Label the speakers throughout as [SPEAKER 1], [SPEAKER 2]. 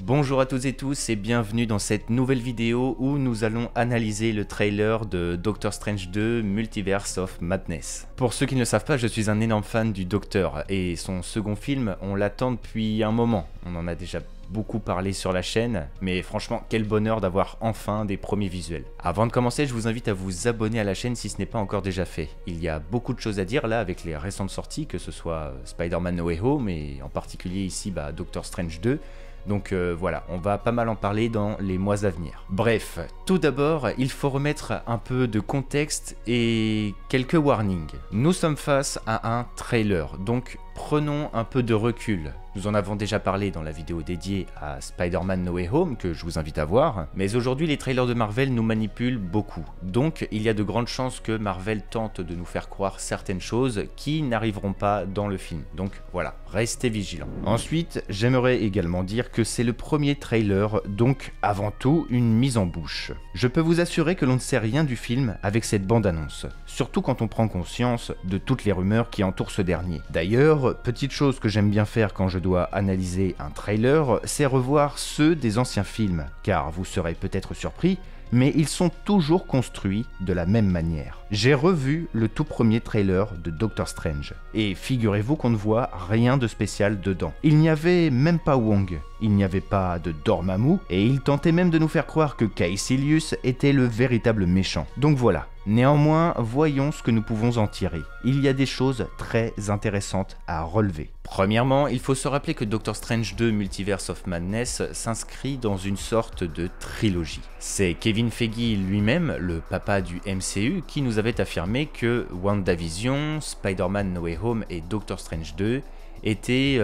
[SPEAKER 1] Bonjour à toutes et tous et bienvenue dans cette nouvelle vidéo où nous allons analyser le trailer de Doctor Strange 2 Multiverse of Madness. Pour ceux qui ne le savent pas, je suis un énorme fan du Docteur et son second film, on l'attend depuis un moment. On en a déjà beaucoup parlé sur la chaîne, mais franchement, quel bonheur d'avoir enfin des premiers visuels. Avant de commencer, je vous invite à vous abonner à la chaîne si ce n'est pas encore déjà fait. Il y a beaucoup de choses à dire là avec les récentes sorties, que ce soit Spider-Man No Way Home et en particulier ici Doctor Strange 2. Donc voilà, on va pas mal en parler dans les mois à venir. Bref, tout d'abord, il faut remettre un peu de contexte et quelques warnings. Nous sommes face à un trailer, donc prenons un peu de recul. Nous en avons déjà parlé dans la vidéo dédiée à Spider-Man No Way Home, que je vous invite à voir, mais aujourd'hui les trailers de Marvel nous manipulent beaucoup. Donc il y a de grandes chances que Marvel tente de nous faire croire certaines choses qui n'arriveront pas dans le film. Donc voilà, restez vigilants. Ensuite, j'aimerais également dire que c'est le premier trailer, donc avant tout une mise en bouche. Je peux vous assurer que l'on ne sait rien du film avec cette bande-annonce, surtout quand on prend conscience de toutes les rumeurs qui entourent ce dernier. D'ailleurs, petite chose que j'aime bien faire quand je dois analyser un trailer, c'est revoir ceux des anciens films, car vous serez peut-être surpris, mais ils sont toujours construits de la même manière. J'ai revu le tout premier trailer de Doctor Strange, et figurez-vous qu'on ne voit rien de spécial dedans. Il n'y avait même pas Wong, il n'y avait pas de Dormammu, et il tentait même de nous faire croire que Caecilius était le véritable méchant. Donc voilà. Néanmoins, voyons ce que nous pouvons en tirer. Il y a des choses très intéressantes à relever. Premièrement, il faut se rappeler que Doctor Strange 2 Multiverse of Madness s'inscrit dans une sorte de trilogie. C'est Kevin Feige lui-même, le papa du MCU, qui nous avait affirmé que WandaVision, Spider-Man No Way Home et Doctor Strange 2 étaient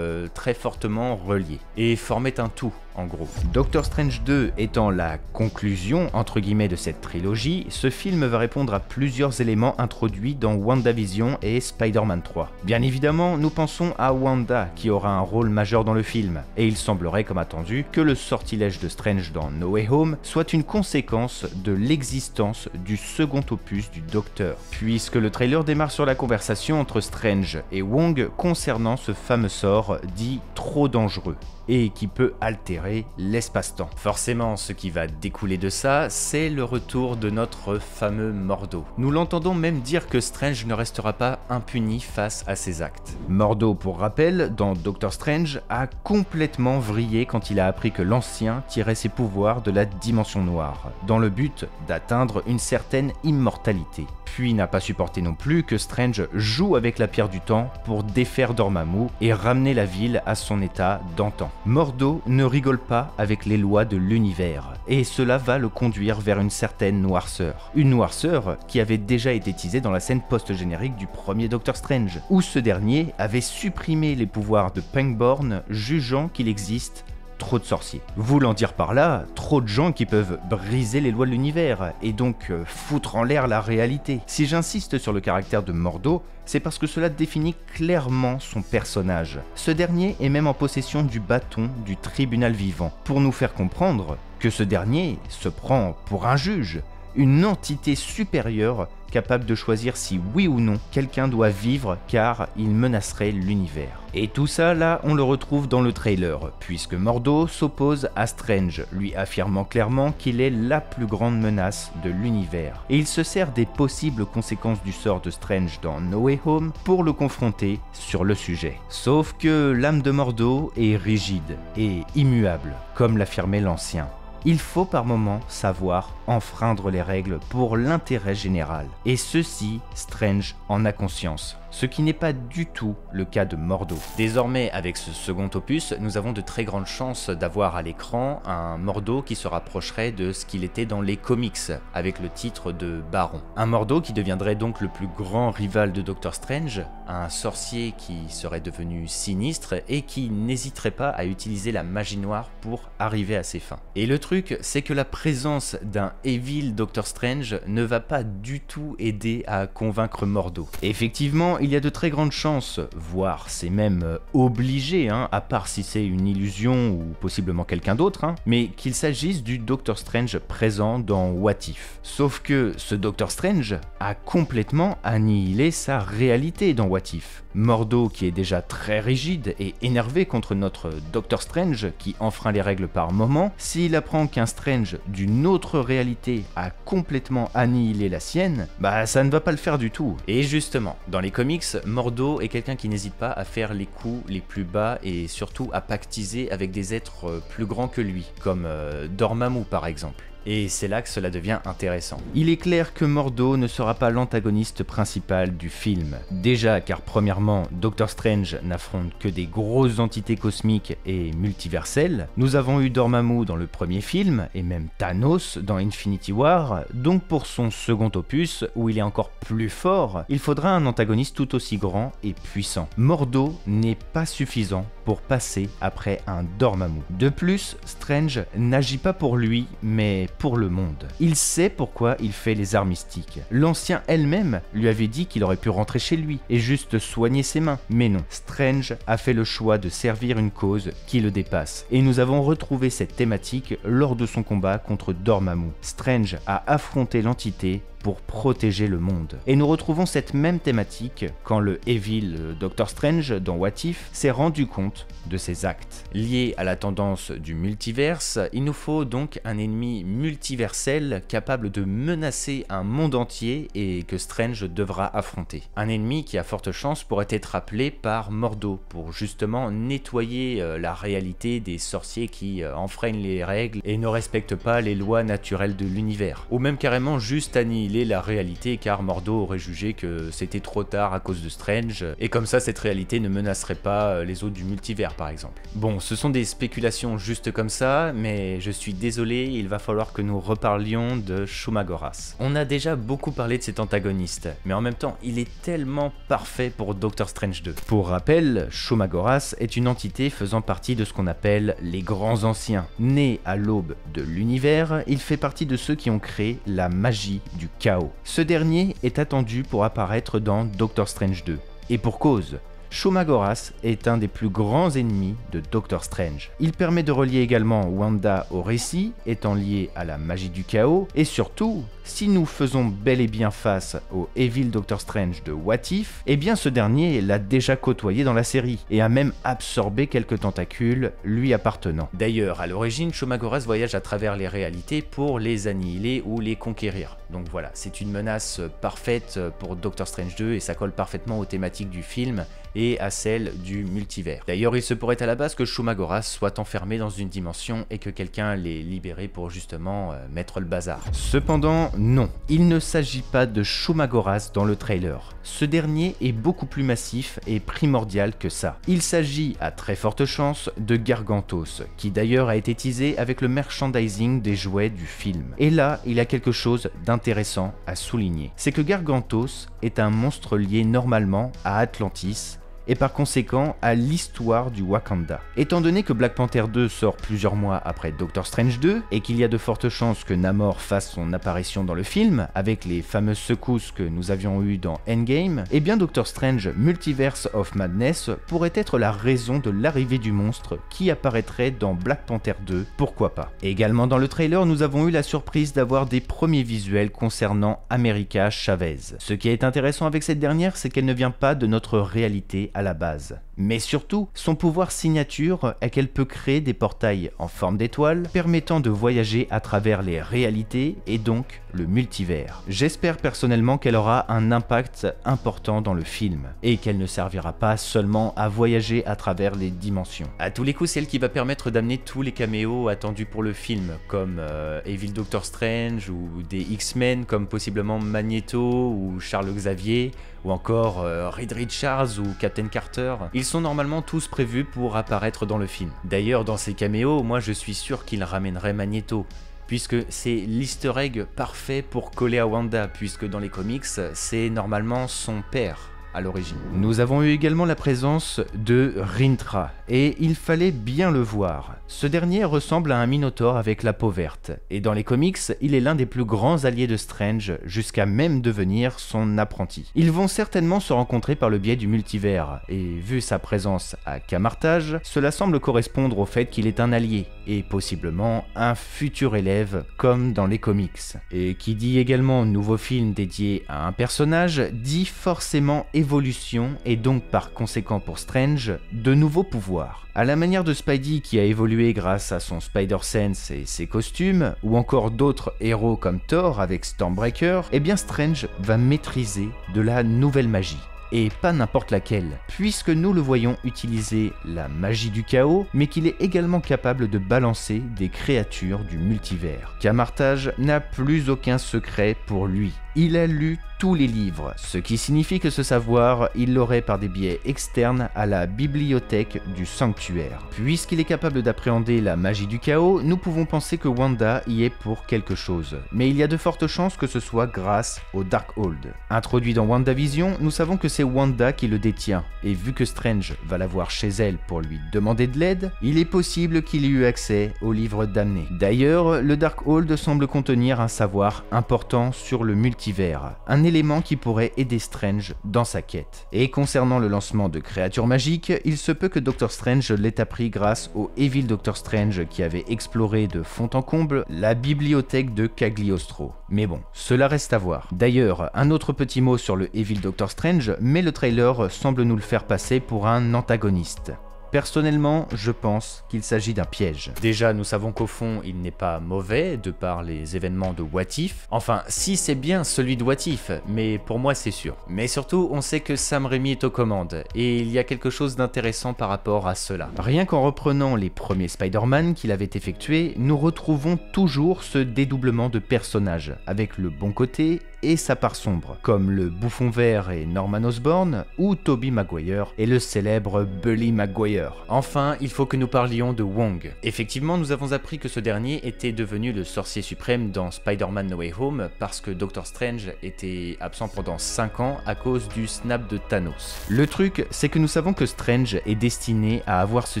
[SPEAKER 1] très fortement reliés et formaient un tout. En gros. Doctor Strange 2 étant la conclusion entre guillemets de cette trilogie, ce film va répondre à plusieurs éléments introduits dans WandaVision et Spider-Man 3. Bien évidemment, nous pensons à Wanda qui aura un rôle majeur dans le film, et il semblerait comme attendu que le sortilège de Strange dans No Way Home soit une conséquence de l'existence du second opus du Docteur, puisque le trailer démarre sur la conversation entre Strange et Wong concernant ce fameux sort dit trop dangereux et qui peut altérer l'espace-temps. Forcément, ce qui va découler de ça, c'est le retour de notre fameux Mordo. Nous l'entendons même dire que Strange ne restera pas impuni face à ses actes. Mordo, pour rappel, dans Doctor Strange, a complètement vrillé quand il a appris que l'Ancien tirait ses pouvoirs de la dimension noire, dans le but d'atteindre une certaine immortalité. Puis n'a pas supporté non plus que Strange joue avec la pierre du temps pour défaire Dormammu et ramener la ville à son état d'antan. Mordo ne rigole pas avec les lois de l'univers, et cela va le conduire vers une certaine noirceur. Une noirceur qui avait déjà été teasée dans la scène post-générique du premier Doctor Strange, où ce dernier avait supprimé les pouvoirs de Pangborn, jugeant qu'il existe trop de sorciers. Voulant dire par là, trop de gens qui peuvent briser les lois de l'univers, et donc foutre en l'air la réalité. Si j'insiste sur le caractère de Mordo, c'est parce que cela définit clairement son personnage. Ce dernier est même en possession du bâton du tribunal vivant, pour nous faire comprendre que ce dernier se prend pour un juge, une entité supérieure capable de choisir si oui ou non quelqu'un doit vivre car il menacerait l'univers. Et tout ça là on le retrouve dans le trailer, puisque Mordo s'oppose à Strange, lui affirmant clairement qu'il est la plus grande menace de l'univers. Et il se sert des possibles conséquences du sort de Strange dans No Way Home pour le confronter sur le sujet. Sauf que l'âme de Mordo est rigide et immuable, comme l'affirmait l'Ancien. Il faut par moments savoir enfreindre les règles pour l'intérêt général. Et ceci, Strange en a conscience. Ce qui n'est pas du tout le cas de Mordo. Désormais, avec ce second opus, nous avons de très grandes chances d'avoir à l'écran un Mordo qui se rapprocherait de ce qu'il était dans les comics, avec le titre de Baron. Un Mordo qui deviendrait donc le plus grand rival de Doctor Strange, un sorcier qui serait devenu sinistre et qui n'hésiterait pas à utiliser la magie noire pour arriver à ses fins. Et le truc, c'est que la présence d'un Evil Doctor Strange ne va pas du tout aider à convaincre Mordo. Effectivement, Cependant, il y a de très grandes chances, voire c'est même obligé, à part si c'est une illusion ou possiblement quelqu'un d'autre, mais qu'il s'agisse du Doctor Strange présent dans What If. Sauf que ce Doctor Strange a complètement annihilé sa réalité dans What If. Mordo, qui est déjà très rigide et énervé contre notre Doctor Strange qui enfreint les règles par moment, s'il apprend qu'un Strange d'une autre réalité a complètement annihilé la sienne, bah ça ne va pas le faire du tout. Et justement, dans les comics, Mordo est quelqu'un qui n'hésite pas à faire les coups les plus bas et surtout à pactiser avec des êtres plus grands que lui, comme Dormammu par exemple. Et c'est là que cela devient intéressant. Il est clair que Mordo ne sera pas l'antagoniste principal du film. Déjà car premièrement, Doctor Strange n'affronte que des grosses entités cosmiques et multiverselles. Nous avons eu Dormammu dans le premier film, et même Thanos dans Infinity War, donc pour son second opus, où il est encore plus fort, il faudra un antagoniste tout aussi grand et puissant. Mordo n'est pas suffisant pour passer après un Dormammu. De plus, Strange n'agit pas pour lui, mais pour le monde. Il sait pourquoi il fait les arts mystiques. L'ancien elle-même lui avait dit qu'il aurait pu rentrer chez lui et juste soigner ses mains. Mais non, Strange a fait le choix de servir une cause qui le dépasse. Et nous avons retrouvé cette thématique lors de son combat contre Dormammu. Strange a affronté l'entité pour protéger le monde. Et nous retrouvons cette même thématique quand le Evil Doctor Strange dans What If s'est rendu compte de ses actes. Lié à la tendance du multiverse, il nous faut donc un ennemi multiversel capable de menacer un monde entier et que Strange devra affronter. Un ennemi qui a forte chance pourrait être appelé par Mordo pour justement nettoyer la réalité des sorciers qui enfreignent les règles et ne respectent pas les lois naturelles de l'univers. Ou même carrément juste annihiler la réalité car Mordo aurait jugé que c'était trop tard à cause de Strange et comme ça cette réalité ne menacerait pas les autres du multivers par exemple. Bon, ce sont des spéculations juste comme ça, mais je suis désolé, il va falloir que nous reparlions de Shumagoras. On a déjà beaucoup parlé de cet antagoniste, mais en même temps il est tellement parfait pour Doctor Strange 2. Pour rappel, Shumagoras est une entité faisant partie de ce qu'on appelle les grands anciens. Né à l'aube de l'univers, il fait partie de ceux qui ont créé la magie du chaos. Ce dernier est attendu pour apparaître dans Doctor Strange 2. Et pour cause, Shumagoras est un des plus grands ennemis de Doctor Strange. Il permet de relier également Wanda au récit, étant lié à la magie du chaos, et surtout, si nous faisons bel et bien face au Evil Doctor Strange de What If, eh bien ce dernier l'a déjà côtoyé dans la série, et a même absorbé quelques tentacules lui appartenant. D'ailleurs, à l'origine, Shumagoras voyage à travers les réalités pour les annihiler ou les conquérir. Donc voilà, c'est une menace parfaite pour Doctor Strange 2 et ça colle parfaitement aux thématiques du film et à celle du multivers. D'ailleurs, il se pourrait à la base que Shumagoras soit enfermé dans une dimension et que quelqu'un l'ait libéré pour justement mettre le bazar. Cependant, non, il ne s'agit pas de Shumagoras dans le trailer. Ce dernier est beaucoup plus massif et primordial que ça. Il s'agit à très forte chance de Gargantos, qui d'ailleurs a été teasé avec le merchandising des jouets du film. Et là, il y a quelque chose d'intéressant à souligner. C'est que Gargantos est un monstre lié normalement à Atlantis, et par conséquent à l'histoire du Wakanda. Étant donné que Black Panther 2 sort plusieurs mois après Doctor Strange 2, et qu'il y a de fortes chances que Namor fasse son apparition dans le film, avec les fameuses secousses que nous avions eues dans Endgame, eh bien Doctor Strange Multiverse of Madness pourrait être la raison de l'arrivée du monstre qui apparaîtrait dans Black Panther 2, pourquoi pas. Également dans le trailer, nous avons eu la surprise d'avoir des premiers visuels concernant America Chavez. Ce qui est intéressant avec cette dernière, c'est qu'elle ne vient pas de notre réalité à la base. Mais surtout, son pouvoir signature est qu'elle peut créer des portails en forme d'étoile, permettant de voyager à travers les réalités et donc le multivers. J'espère personnellement qu'elle aura un impact important dans le film, et qu'elle ne servira pas seulement à voyager à travers les dimensions. À tous les coups, c'est elle qui va permettre d'amener tous les caméos attendus pour le film, comme Evil Doctor Strange, ou des X-Men, comme possiblement Magneto, ou Charles Xavier, ou encore Reed Richards ou Captain Carter. Ils sont normalement tous prévus pour apparaître dans le film. D'ailleurs, dans ces caméos, moi je suis sûr qu'il ramènerait Magneto, puisque c'est l'easter egg parfait pour coller à Wanda, puisque dans les comics, c'est normalement son père. à l'origine. Nous avons eu également la présence de Rintrah, et il fallait bien le voir. Ce dernier ressemble à un Minotaure avec la peau verte, et dans les comics, il est l'un des plus grands alliés de Strange, jusqu'à même devenir son apprenti. Ils vont certainement se rencontrer par le biais du multivers, et vu sa présence à Camartage, cela semble correspondre au fait qu'il est un allié, et possiblement un futur élève comme dans les comics. Et qui dit également nouveau film dédié à un personnage, dit forcément évolution, et donc par conséquent pour Strange, de nouveaux pouvoirs. À la manière de Spidey qui a évolué grâce à son Spider-Sense et ses costumes, ou encore d'autres héros comme Thor avec Stormbreaker, eh bien Strange va maîtriser de la nouvelle magie. Et pas n'importe laquelle, puisque nous le voyons utiliser la magie du chaos, mais qu'il est également capable de balancer des créatures du multivers. Camartage n'a plus aucun secret pour lui. Il a lu tous les livres, ce qui signifie que ce savoir, il l'aurait par des biais externes à la bibliothèque du sanctuaire. Puisqu'il est capable d'appréhender la magie du chaos, nous pouvons penser que Wanda y est pour quelque chose. Mais il y a de fortes chances que ce soit grâce au Darkhold. Introduit dans WandaVision, nous savons que c'est Wanda qui le détient, et vu que Strange va la voir chez elle pour lui demander de l'aide, il est possible qu'il ait eu accès au livre damné. D'ailleurs, le Darkhold semble contenir un savoir important sur le multivers, un élément qui pourrait aider Strange dans sa quête. Et concernant le lancement de créatures magiques, il se peut que Doctor Strange l'ait appris grâce au Evil Doctor Strange qui avait exploré de fond en comble la bibliothèque de Cagliostro. Mais bon, cela reste à voir. D'ailleurs, un autre petit mot sur le Evil Doctor Strange, mais le trailer semble nous le faire passer pour un antagoniste. Personnellement, je pense qu'il s'agit d'un piège. Déjà, nous savons qu'au fond, il n'est pas mauvais, de par les événements de What If. Enfin, si c'est bien celui de What If, mais pour moi c'est sûr. Mais surtout, on sait que Sam Raimi est aux commandes, et il y a quelque chose d'intéressant par rapport à cela. Rien qu'en reprenant les premiers Spider-Man qu'il avait effectués, nous retrouvons toujours ce dédoublement de personnages, avec le bon côté et sa part sombre, comme le Bouffon Vert et Norman Osborn, ou Tobey Maguire et le célèbre Bully Maguire. Enfin, il faut que nous parlions de Wong. Effectivement, nous avons appris que ce dernier était devenu le sorcier suprême dans Spider-Man No Way Home parce que Doctor Strange était absent pendant 5 ans à cause du snap de Thanos. Le truc, c'est que nous savons que Strange est destiné à avoir ce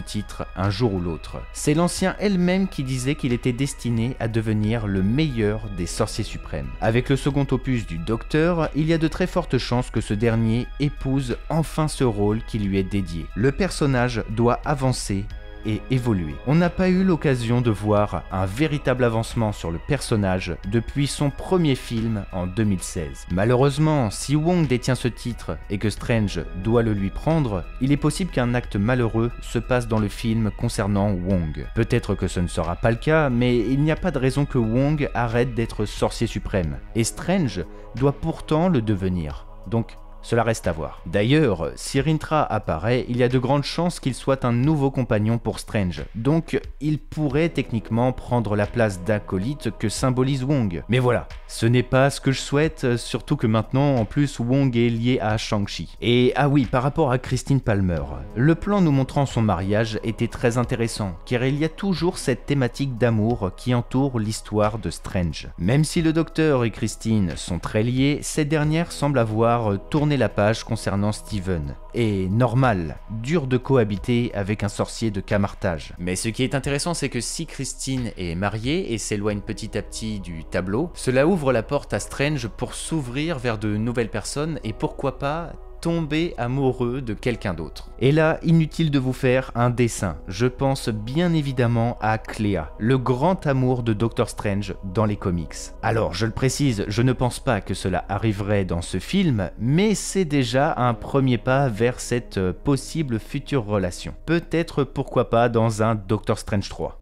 [SPEAKER 1] titre un jour ou l'autre. C'est l'ancien elle-même qui disait qu'il était destiné à devenir le meilleur des sorciers suprêmes. Avec le second opus du Docteur, il y a de très fortes chances que ce dernier épouse enfin ce rôle qui lui est dédié. Le personnage doit avancer et évoluer. On n'a pas eu l'occasion de voir un véritable avancement sur le personnage depuis son premier film en 2016. Malheureusement, si Wong détient ce titre et que Strange doit le lui prendre, il est possible qu'un acte malheureux se passe dans le film concernant Wong. Peut-être que ce ne sera pas le cas, mais il n'y a pas de raison que Wong arrête d'être sorcier suprême. Et Strange doit pourtant le devenir. Donc, cela reste à voir. D'ailleurs, si Rintrah apparaît, il y a de grandes chances qu'il soit un nouveau compagnon pour Strange, donc il pourrait techniquement prendre la place d'acolyte que symbolise Wong. Mais voilà, ce n'est pas ce que je souhaite, surtout que maintenant, en plus, Wong est lié à Shang-Chi. Et ah oui, par rapport à Christine Palmer, le plan nous montrant son mariage était très intéressant, car il y a toujours cette thématique d'amour qui entoure l'histoire de Strange. Même si le Docteur et Christine sont très liés, cette dernière semble avoir tourné la page concernant Steven. Et normal, dur de cohabiter avec un sorcier de Camartage. Mais ce qui est intéressant, c'est que si Christine est mariée et s'éloigne petit à petit du tableau, cela ouvre la porte à Strange pour s'ouvrir vers de nouvelles personnes et pourquoi pas tomber amoureux de quelqu'un d'autre. Et là, inutile de vous faire un dessin, je pense bien évidemment à Clea, le grand amour de Doctor Strange dans les comics. Alors, je le précise, je ne pense pas que cela arriverait dans ce film, mais c'est déjà un premier pas vers cette possible future relation. Peut-être pourquoi pas dans un Doctor Strange 3.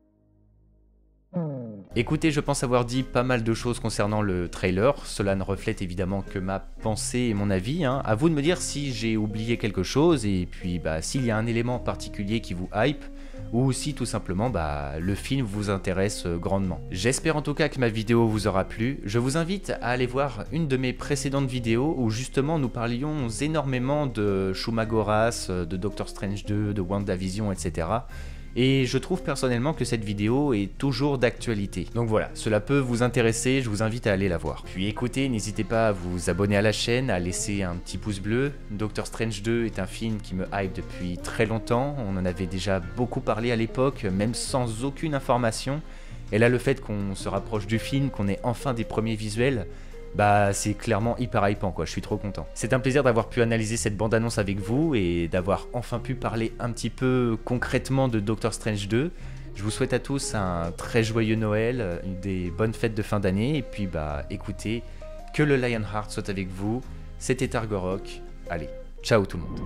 [SPEAKER 1] Écoutez, je pense avoir dit pas mal de choses concernant le trailer, cela ne reflète évidemment que ma pensée et mon avis, hein. À vous de me dire si j'ai oublié quelque chose et puis s'il y a un élément particulier qui vous hype, ou si tout simplement le film vous intéresse grandement. J'espère en tout cas que ma vidéo vous aura plu, je vous invite à aller voir une de mes précédentes vidéos où justement nous parlions énormément de Shumagoras, de Doctor Strange 2, de WandaVision, etc. Et je trouve personnellement que cette vidéo est toujours d'actualité. Donc voilà, cela peut vous intéresser, je vous invite à aller la voir. Puis écoutez, n'hésitez pas à vous abonner à la chaîne, à laisser un petit pouce bleu. Doctor Strange 2 est un film qui me hype depuis très longtemps, on en avait déjà beaucoup parlé à l'époque, même sans aucune information. Et là le fait qu'on se rapproche du film, qu'on ait enfin des premiers visuels, bah c'est clairement hyper hypant quoi, je suis trop content. C'est un plaisir d'avoir pu analyser cette bande-annonce avec vous et d'avoir enfin pu parler un petit peu concrètement de Doctor Strange 2. Je vous souhaite à tous un très joyeux Noël, des bonnes fêtes de fin d'année et puis bah écoutez, que le Lionheart soit avec vous, c'était Targorok, allez, ciao tout le monde.